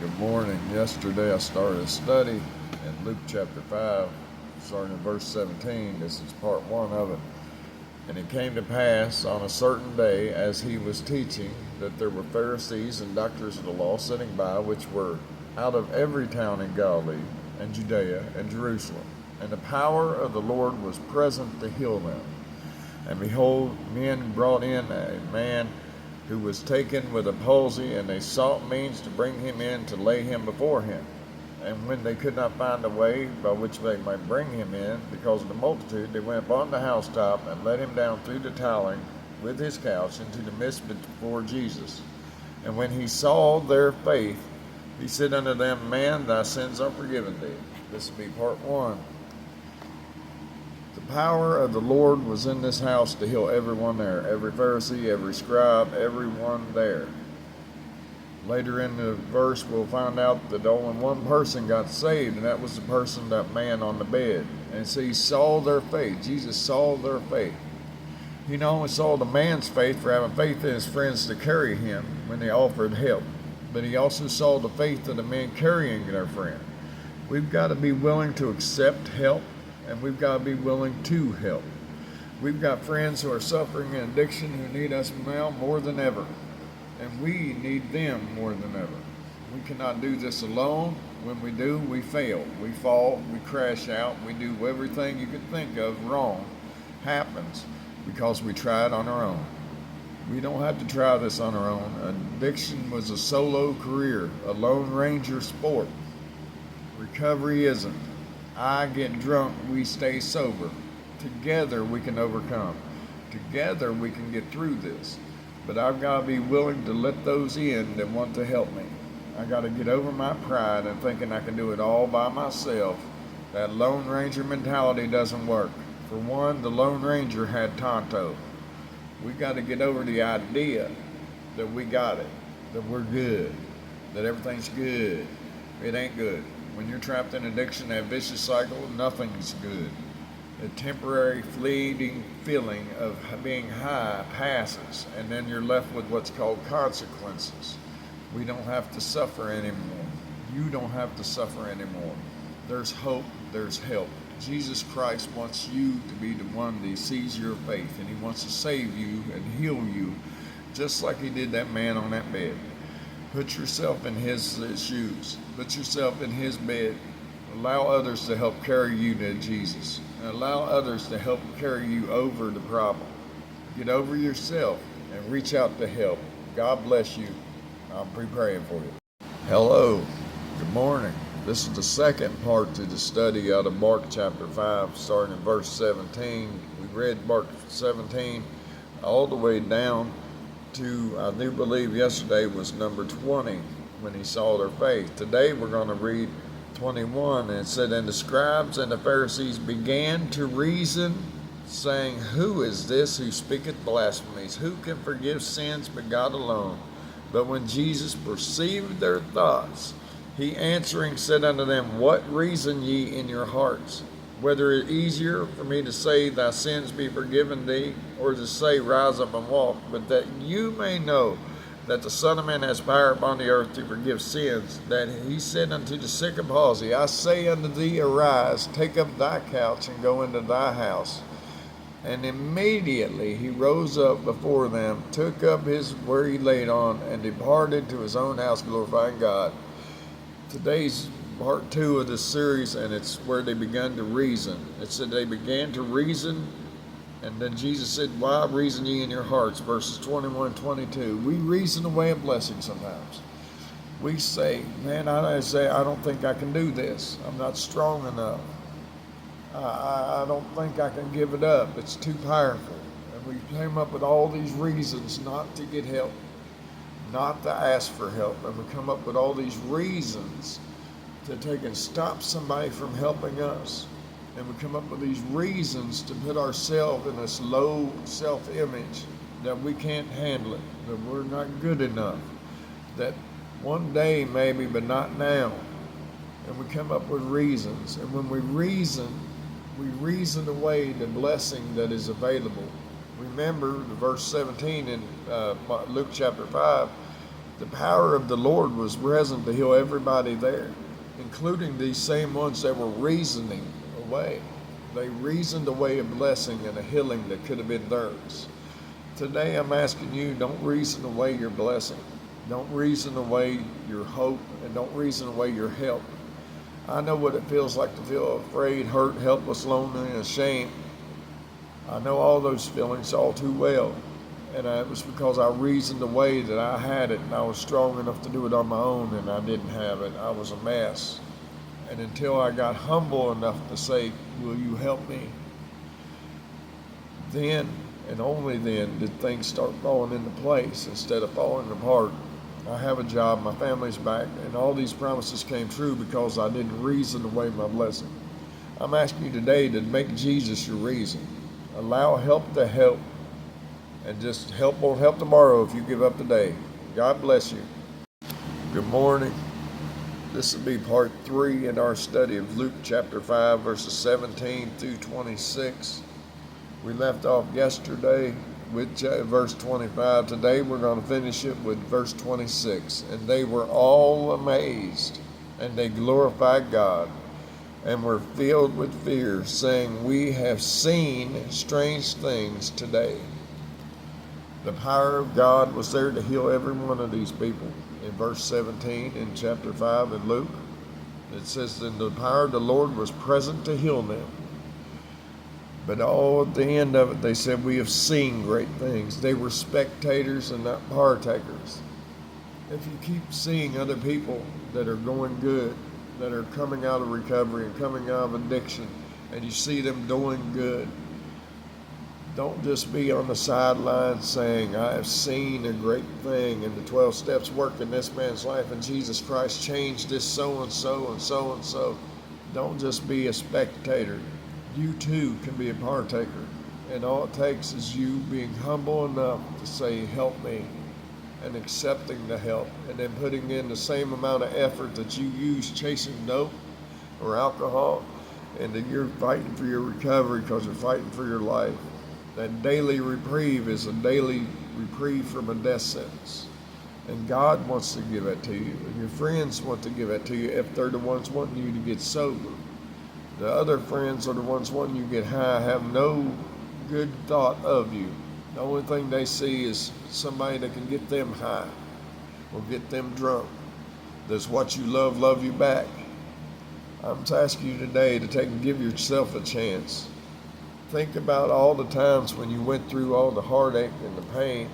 Good morning. Yesterday I started a study in Luke chapter 5, starting in verse 17. This is part 1 of it. And it came to pass on a certain day, as he was teaching, that there were Pharisees and doctors of the law sitting by, which were out of every town in Galilee and Judea and Jerusalem. And the power of the Lord was present to heal them. And behold, men brought in a man who was taken with a palsy, and they sought means to bring him in to lay him before him. And when they could not find a way by which they might bring him in, because of the multitude, they went upon the housetop and let him down through the tiling with his couch into the midst before Jesus. And when he saw their faith, he said unto them, Man, thy sins are forgiven thee. This will be part 1. The power of the Lord was in this house to heal everyone there, every Pharisee, every scribe, everyone there. Later in the verse, we'll find out that only one person got saved, and that was the person, that man on the bed. And so he saw their faith. Jesus saw their faith. He not only saw the man's faith for having faith in his friends to carry him when they offered help, but he also saw the faith of the men carrying their friend. We've got to be willing to accept help, and we've got to be willing to help. We've got friends who are suffering in addiction who need us now more than ever, and we need them more than ever. We cannot do this alone. When we do, we fail. We fall, we crash out, we do everything you could think of wrong happens because we try it on our own. We don't have to try this on our own. Addiction was a solo career, a lone ranger sport. Recovery isn't. I get drunk, we stay sober. Together we can overcome. Together we can get through this. But I've got to be willing to let those in that want to help me. I got to get over my pride and thinking I can do it all by myself. That Lone Ranger mentality doesn't work. For one, the Lone Ranger had Tonto. We got to get over the idea that we got it, that we're good, that everything's good. It ain't good. When you're trapped in addiction, that vicious cycle, nothing's good. The temporary fleeting feeling of being high passes, and then you're left with what's called consequences. We don't have to suffer anymore. You don't have to suffer anymore. There's hope, there's help. Jesus Christ wants you to be the one that sees your faith, and he wants to save you and heal you, just like he did that man on that bed. Put yourself in his shoes. Put yourself in his bed. Allow others to help carry you to Jesus. And allow others to help carry you over the problem. Get over yourself and reach out to help. God bless you. I'll be praying for you. Hello. Good morning. This is the second part to the study out of Mark chapter 5, starting in verse 17. We read Mark 17 all the way down to, I do believe yesterday was number 20, when he saw their faith. Today we're going to read 21, and it said, And the scribes and the Pharisees began to reason, saying, Who is this who speaketh blasphemies? Who can forgive sins but God alone? But when Jesus perceived their thoughts, he answering said unto them, What reason ye in your hearts? Whether it easier for me to say, Thy sins be forgiven thee, or to say, Rise up and walk, but that you may know that the Son of Man has power upon the earth to forgive sins, that he said unto the sick of palsy, I say unto thee, Arise, take up thy couch, and go into thy house. And immediately he rose up before them, took up his where he laid on, and departed to his own house, glorifying God. Today's part 2 of this series, and it's where they began to reason. It said they began to reason, and then Jesus said, Why reason ye in your hearts? Verses 21 and 22. We reason away a blessing sometimes. We say, Man, I don't think I can do this. I'm not strong enough. I don't think I can give it up. It's too powerful. And we came up with all these reasons not to get help, not to ask for help. And we come up with all these reasons to take and stop somebody from helping us. And we come up with these reasons to put ourselves in this low self-image that we can't handle it, that we're not good enough, that one day maybe, but not now. And we come up with reasons. And when we reason away the blessing that is available. Remember the verse 17 in Luke chapter 5, The power of the Lord was present to heal everybody there, including these same ones that were reasoning away. They reasoned away a blessing and a healing that could have been theirs. Today I'm asking you, don't reason away your blessing. Don't reason away your hope, and don't reason away your help. I know what it feels like to feel afraid, hurt, helpless, lonely, and ashamed. I know all those feelings all too well. And it was because I reasoned away that I had it, and I was strong enough to do it on my own, and I didn't have it. I was a mess. And until I got humble enough to say, will you help me? Then, and only then, did things start falling into place instead of falling apart. I have a job, my family's back, and all these promises came true because I didn't reason away my blessing. I'm asking you today to make Jesus your reason. Allow help to help, and just help won't help tomorrow if you give up today. God bless you. Good morning. This will be part 3 in our study of Luke chapter 5, verses 17 through 26. We left off yesterday with verse 25. Today we're going to finish it with verse 26. And they were all amazed, and they glorified God, and were filled with fear, saying, we have seen strange things today. The power of God was there to heal every one of these people. In verse 17 in chapter 5 in Luke, it says, and the power of the Lord was present to heal them. But all at the end of it, they said, we have seen great things. They were spectators and not partakers. If you keep seeing other people that are going good, that are coming out of recovery and coming out of addiction, and you see them doing good, don't just be on the sidelines saying, I have seen a great thing, and the 12 steps work in this man's life, and Jesus Christ changed this so-and-so and so-and-so. Don't just be a spectator. You too can be a partaker. And all it takes is you being humble enough to say, help me, and accepting the help, and then putting in the same amount of effort that you use chasing dope or alcohol, and that you're fighting for your recovery because you're fighting for your life. That daily reprieve is a daily reprieve from a death sentence. And God wants to give it to you, and your friends want to give it to you if they're the ones wanting you to get sober. The other friends are the ones wanting you to get high, have no good thought of you. The only thing they see is somebody that can get them high or get them drunk. Does what you love you back? I'm asking you today to take and give yourself a chance. Think about all the times when you went through all the heartache and the pain.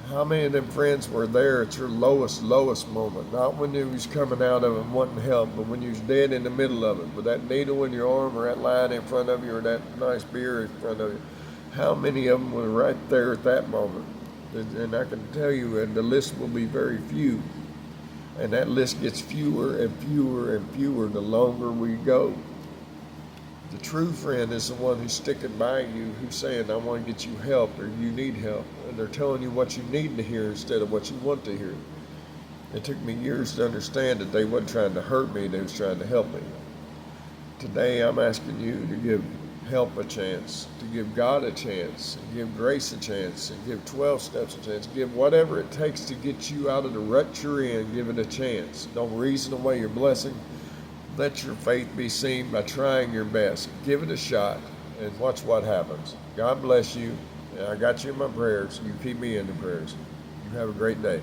How many of them friends were there at your lowest moment? Not when you was coming out of it wanting help, but when you was dead in the middle of it, with that needle in your arm or that line in front of you or that nice beer in front of you. How many of them were right there at that moment? And I can tell you, and the list will be very few. And that list gets fewer and fewer and fewer the longer we go. The true friend is the one who's sticking by you, who's saying, I want to get you help, or you need help. And they're telling you what you need to hear instead of what you want to hear. It took me years to understand that they weren't trying to hurt me, they was trying to help me. Today I'm asking you to give help a chance, to give God a chance, and give grace a chance, and give 12 steps a chance. Give whatever it takes to get you out of the rut you're in, give it a chance. Don't reason away your blessing. Let your faith be seen by trying your best. Give it a shot and watch what happens. God bless you. And I got you in my prayers. You keep me in the prayers. You have a great day.